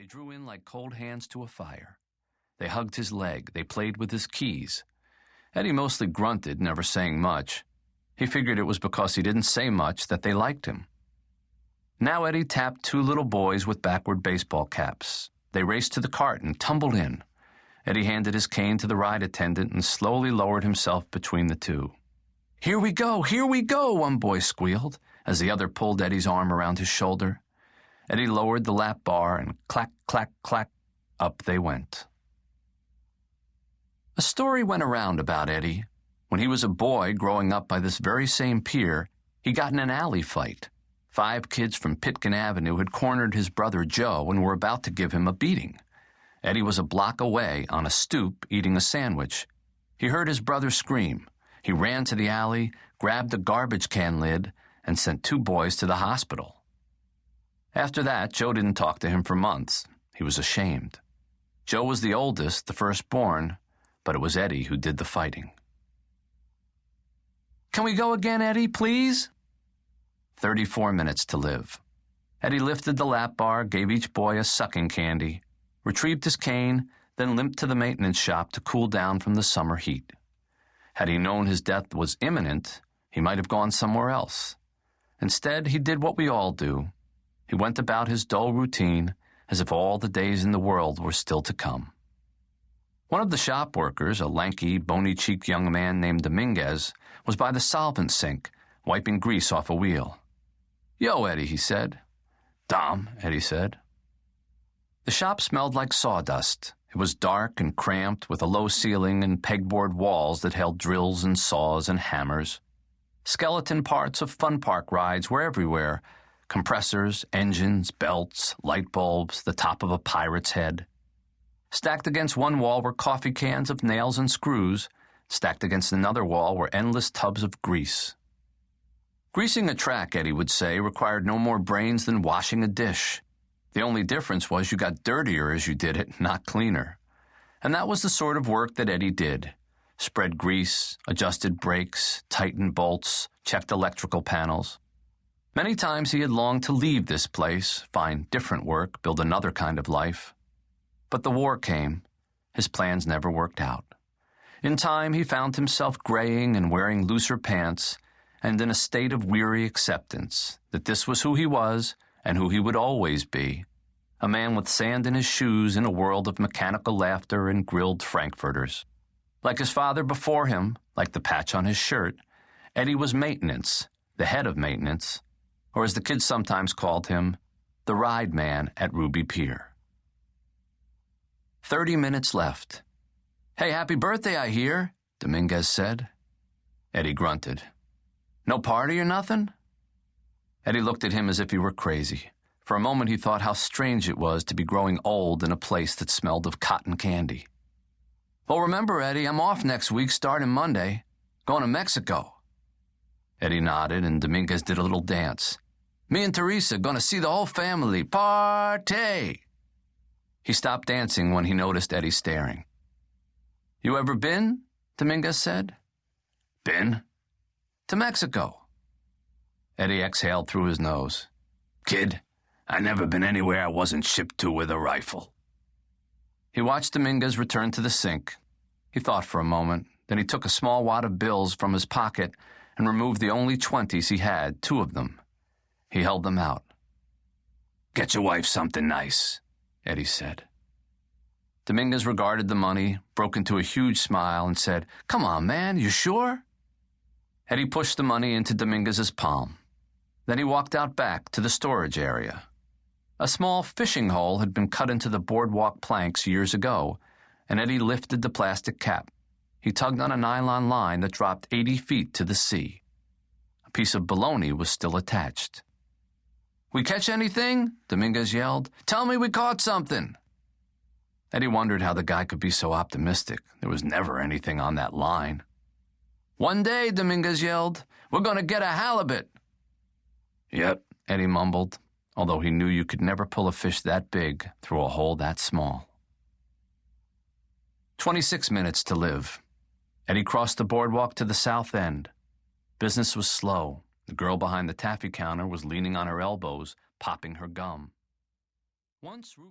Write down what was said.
They drew in like cold hands to a fire. They hugged his leg. They played with his keys. Eddie mostly grunted, never saying much. He figured it was because he didn't say much that they liked him. Now Eddie tapped two little boys with backward baseball caps. They raced to the cart and tumbled in. Eddie handed his cane to the ride attendant and slowly lowered himself between the two. Here we go, one boy squealed, as the other pulled Eddie's arm around his shoulder. Eddie lowered the lap bar and clack, clack, clack, up they went. A story went around about Eddie. When he was a boy growing up by this very same pier, he got in an alley fight. 5 kids from Pitkin Avenue had cornered his brother Joe and were about to give him a beating. Eddie was a block away on a stoop eating a sandwich. He heard his brother scream. He ran to the alley, grabbed a garbage can lid, and sent 2 boys to the hospital. After that, Joe didn't talk to him for months. He was ashamed. Joe was the oldest, the firstborn, but it was Eddie who did the fighting. Can we go again, Eddie, please? 34 minutes to live. Eddie lifted the lap bar, gave each boy a sucking candy, retrieved his cane, then limped to the maintenance shop to cool down from the summer heat. Had he known his death was imminent, he might have gone somewhere else. Instead, he did what we all do. He went about his dull routine as if all the days in the world were still to come. One of the shop workers, a lanky, bony-cheeked young man named Dominguez, was by the solvent sink, wiping grease off a wheel. "Yo, Eddie," he said. "Dom," Eddie said. The shop smelled like sawdust. It was dark and cramped, with a low ceiling and pegboard walls that held drills and saws and hammers. Skeleton parts of fun park rides were everywhere. Compressors, engines, belts, light bulbs, the top of a pirate's head. Stacked against one wall were coffee cans of nails and screws. Stacked against another wall were endless tubs of grease. Greasing a track, Eddie would say, required no more brains than washing a dish. The only difference was you got dirtier as you did it, not cleaner. And that was the sort of work that Eddie did. Spread grease, adjusted brakes, tightened bolts, checked electrical panels. Many times he had longed to leave this place, find different work, build another kind of life. But the war came. His plans never worked out. In time, he found himself graying and wearing looser pants, and in a state of weary acceptance that this was who he was and who he would always be, a man with sand in his shoes in a world of mechanical laughter and grilled frankfurters. Like his father before him, like the patch on his shirt, Eddie was maintenance, the head of maintenance, or as the kids sometimes called him, the ride man at Ruby Pier. 30 minutes left. "Hey, happy birthday, I hear," Dominguez said. Eddie grunted. "No party or nothing?" Eddie looked at him as if he were crazy. For a moment he thought how strange it was to be growing old in a place that smelled of cotton candy. "Well, remember, Eddie, I'm off next week starting Monday. Going to Mexico." Eddie nodded and Dominguez did a little dance. "Me and Teresa going to see the whole family. Party!" He stopped dancing when he noticed Eddie staring. "You ever been?" Dominguez said. "Been?" "To Mexico." Eddie exhaled through his nose. "Kid, I never been anywhere I wasn't shipped to with a rifle." He watched Dominguez return to the sink. He thought for a moment. Then he took a small wad of bills from his pocket and removed the only 20s he had, 2 of them. He held them out. "Get your wife something nice," Eddie said. Dominguez regarded the money, broke into a huge smile, and said, "Come on, man, you sure?" Eddie pushed the money into Dominguez's palm. Then he walked out back to the storage area. A small fishing hole had been cut into the boardwalk planks years ago, and Eddie lifted the plastic cap. He tugged on a nylon line that dropped 80 feet to the sea. A piece of bologna was still attached. "We catch anything?" Dominguez yelled. "Tell me we caught something." Eddie wondered how the guy could be so optimistic. There was never anything on that line. "One day," Dominguez yelled, "we're going to get a halibut." "Yep," Eddie mumbled, although he knew you could never pull a fish that big through a hole that small. 26 minutes to live. Eddie crossed the boardwalk to the south end. Business was slow. The girl behind the taffy counter was leaning on her elbows, popping her gum. Once Ruby